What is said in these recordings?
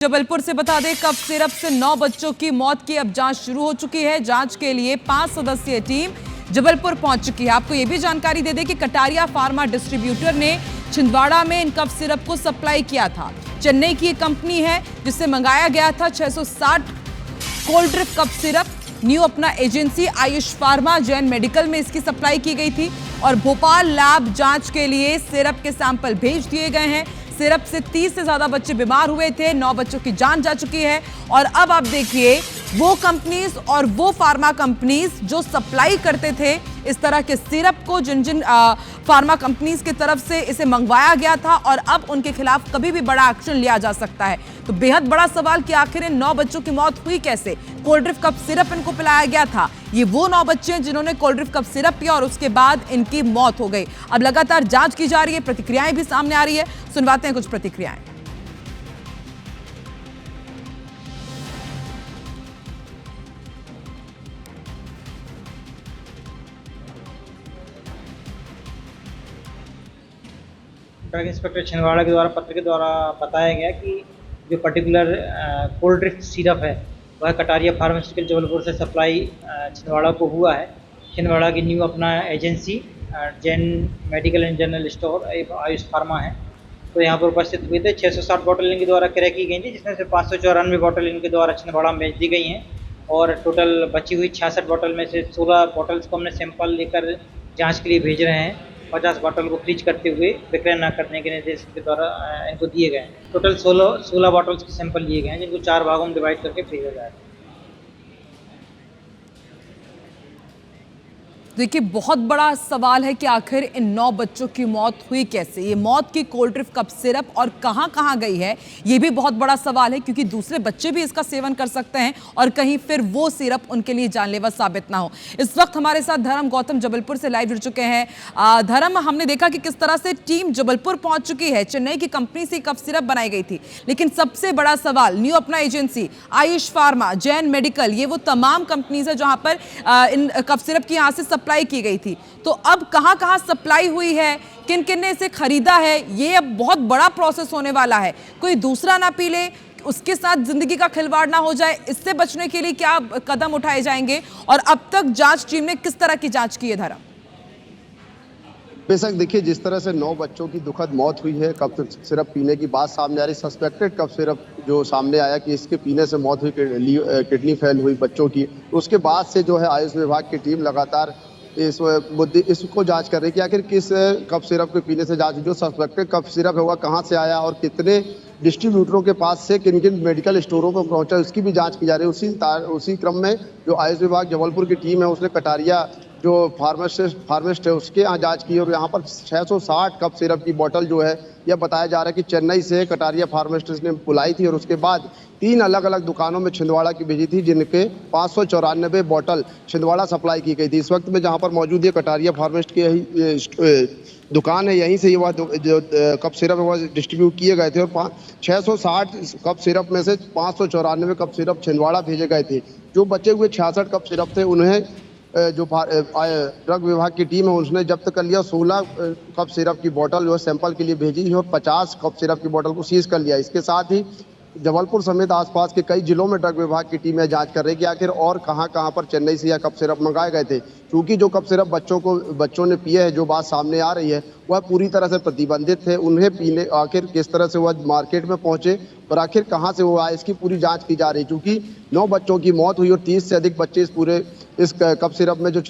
जबलपुर से बता दें, कफ सिरप से 9 बच्चों की मौत की अब जांच शुरू हो चुकी है। जांच के लिए 5 सदस्यीय टीम जबलपुर पहुंच चुकी है। आपको यह भी जानकारी दे दें कि कटारिया फार्मा डिस्ट्रीब्यूटर ने छिंदवाड़ा में इन कफ सिरप को सप्लाई किया था। चेन्नई की एक कंपनी है जिससे मंगाया गया था 660 cold drip cough syrup. New Apna agency Ayush pharma Jain medical में इसकी सप्लाई की गई थी और भोपाल लैब जांच के लिए सिरप के सैंपल भेज दिए गए हैं। सिरप से 30 से ज्यादा बच्चे बीमार हुए थे। 9 बच्चों की जान जा चुकी है। और अब आप देखिए, वो कंपनीज और वो फार्मा कंपनीज जो सप्लाई करते थे इस तरह के सिरप को, जिन फार्मा कंपनीज की तरफ से इसे मंगवाया गया था, और अब उनके खिलाफ कभी भी बड़ा एक्शन लिया जा सकता है। तो बेहद बड़ा सवाल कि आखिर इन 9 बच्चों की मौत हुई कैसे। कोल्ड ड्रिप कप सिरप इनको पिलाया गया था। ये वो 9 बच्चे हैं जिन्होंने कोल्ड ड्रिप कप सिरप पिया और उसके बाद इनकी मौत हो गई। अब लगातार जांच की जा रही है, प्रतिक्रियाएं भी सामने आ रही है। सुनवाते हैं कुछ प्रतिक्रियाएं। ड्रग इंस्पेक्टर छिंदवाड़ा के द्वारा पत्र के द्वारा बताया गया कि जो पर्टिकुलर कोल्ड ड्रिंक सिरप है वह कटारिया फार्मास्यूटिकल जबलपुर से सप्लाई छिंदवाड़ा को हुआ है। छिंदवाड़ा की new Apna agency Jain medical and general store Ayush pharma है, तो यहाँ पर उपस्थित हुए थे। 660 बोतल इनके द्वारा क्रय की गई थी, जिसमें से 594 बोतल इनके द्वारा छिंदवाड़ा में भेज दी गई हैं और टोटल बची हुई 66 बोतल में से 16 बोतल्स को हमने सैंपल लेकर जाँच के लिए भेज रहे हैं। 50 बोतल को फ्रीज करते हुए विक्रय न करने के निर्देश के द्वारा इनको दिए गए हैं। टोटल 16 बॉटल्स के सैंपल लिए गए हैं, जिनको 4 भागों में डिवाइड करके भेजा जाएगा। देखिए, बहुत बड़ा सवाल है कि आखिर इन 9 बच्चों की मौत हुई कैसे। ये मौत की कोल्ड ड्रिप कप सिरप और कहां गई है, ये भी बहुत बड़ा सवाल है, क्योंकि दूसरे बच्चे भी इसका सेवन कर सकते हैं और कहीं फिर वो सिरप उनके लिए जानलेवा साबित ना हो। इस वक्त हमारे साथ धर्म गौतम जबलपुर से लाइव जुड़ चुके हैं। धर्म, हमने देखा कि किस तरह से टीम जबलपुर पहुंच चुकी है। चेन्नई की कंपनी से कप सिरप बनाई गई थी, लेकिन सबसे बड़ा सवाल, new Apna agency Ayush pharma Jain medical, ये वो तमाम कंपनीज है जहां पर इन कप सिरप की यहां से सप्लाई की गई थी। तो अब कहां सप्लाई हुई है, किन किन ने इसे खरीदा है, ये अब बहुत बड़ा प्रोसेस होने वाला है। कोई दूसरा ना पी ले, उसके साथ जिंदगी का खिलवाड़ ना हो जाए, इससे बचने के लिए क्या कदम उठाए जाएंगे, और अब तक जांच टीम ने किस तरह की जांच की है? धर्म, बेशक देखिए, जिस तरह से 9 बच्चों की दुखद मौत हुई है कप सिरप पीने की बात सामने आ रही, सस्पेक्टेड कप सिरप जो सामने आया कि इसके पीने से मौत हुई, किडनी फेल हुई बच्चों की, उसके बाद से जो है आयुष विभाग की टीम लगातार इसको जांच कर रही है कि आखिर किस कप सिरप के पीने से जांच, जो सस्पेक्टेड कप सिरप है वह कहां से आया और कितने डिस्ट्रीब्यूटरों के पास से किन किन मेडिकल स्टोरों पर पहुंचा, उसकी भी जांच की जा रही है। उसी क्रम में जो आयुष विभाग जबलपुर की टीम है उसने कटारिया जो फार्मासिस्ट है उसके यहाँ जांच की और यहाँ पर 660 कप सिरप की बोतल जो है यह बताया जा रहा है कि चेन्नई से कटारिया फार्मासिस्ट ने बुलाई थी और उसके बाद 3 अलग अलग दुकानों में छिंदवाड़ा की भेजी थी, जिनके 594 बोतल छिंदवाड़ा सप्लाई की गई थी। इस वक्त में जहाँ पर मौजूद है कटारिया फार्मासिस्ट की यही दुकान है, यहीं से ये वह जो कप सिरप है वह डिस्ट्रीब्यूट किए गए थे और 660 कप सिरप में से 594 कप सिरप छिंदवाड़ा भेजे गए थे। जो बचे हुए 66 कप सिरप थे उन्हें जो ड्रग विभाग की टीम है उसने जब्त कर लिया। 16 कप सिरप की बोतल जो है सैंपल के लिए भेजी और 50 कप सिरप की बोतल को सीज कर लिया। इसके साथ ही जबलपुर समेत आसपास के कई जिलों में ड्रग विभाग की टीमें जांच कर रही है कि आखिर और कहां पर चेन्नई से यह कप सिरप मंगाए गए थे। क्योंकि जो कप सिरप बच्चों ने पिए है, जो बात सामने आ रही है वह पूरी तरह से प्रतिबंधित थे। उन्हें पीने आखिर किस तरह से वह मार्केट में पहुंचे और आखिर कहां से वो आए, इसकी पूरी जांच की जा रही है। क्योंकि 9 बच्चों की मौत हुई और 30 से अधिक बच्चे इस कप सिरप में जो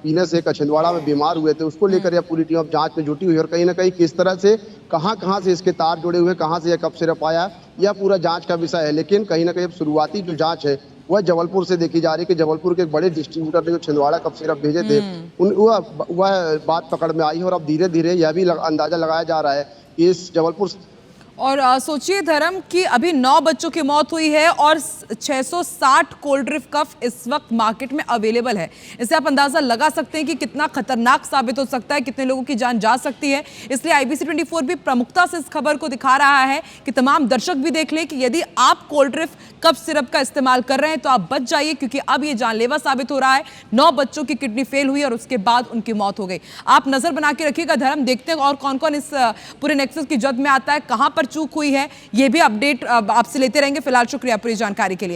पीने से छिंदवाड़ा में बीमार हुए थे, उसको लेकर यह पूरी टीम अब जांच में जुटी हुई है और कहीं ना कहीं किस तरह से कहां से इसके तार जुड़े हुए, कहां से यह कप सिरप आया, यह पूरा जांच का विषय है। लेकिन कहीं ना कहीं शुरुआती जो जांच है वह जबलपुर से देखी जा रही है कि जबलपुर के एक बड़े डिस्ट्रीब्यूटर ने जो छिंदवाड़ा कप सिरप भेजे थे वह बात पकड़ में आई है और अब धीरे धीरे यह भी अंदाजा लगाया जा रहा है कि इस जबलपुर और सोचिए धर्म कि अभी 9 बच्चों की मौत हुई है और 660 कोल्ड ड्रिप कप इस वक्त मार्केट में अवेलेबल है। इससे आप अंदाजा लगा सकते हैं कि कितना खतरनाक साबित हो सकता है, कितने लोगों की जान जा सकती है। इसलिए IBC 24 भी प्रमुखता से इस खबर को दिखा रहा है कि तमाम दर्शक भी देख लें कि यदि आप कोल्ड ड्रिप कप सिरप का इस्तेमाल कर रहे हैं तो आप बच जाइए, क्योंकि अब ये जानलेवा साबित हो रहा है। 9 बच्चों की किडनी फेल हुई और उसके बाद उनकी मौत हो गई। आप नजर बना के रखिएगा धर्म, देखते हैं और कौन कौन इस पूरे नेक्सस की जद में आता है, कहां पर चूक हुई है, ये भी अपडेट आपसे लेते रहेंगे। फिलहाल शुक्रिया पूरी जानकारी के लिए।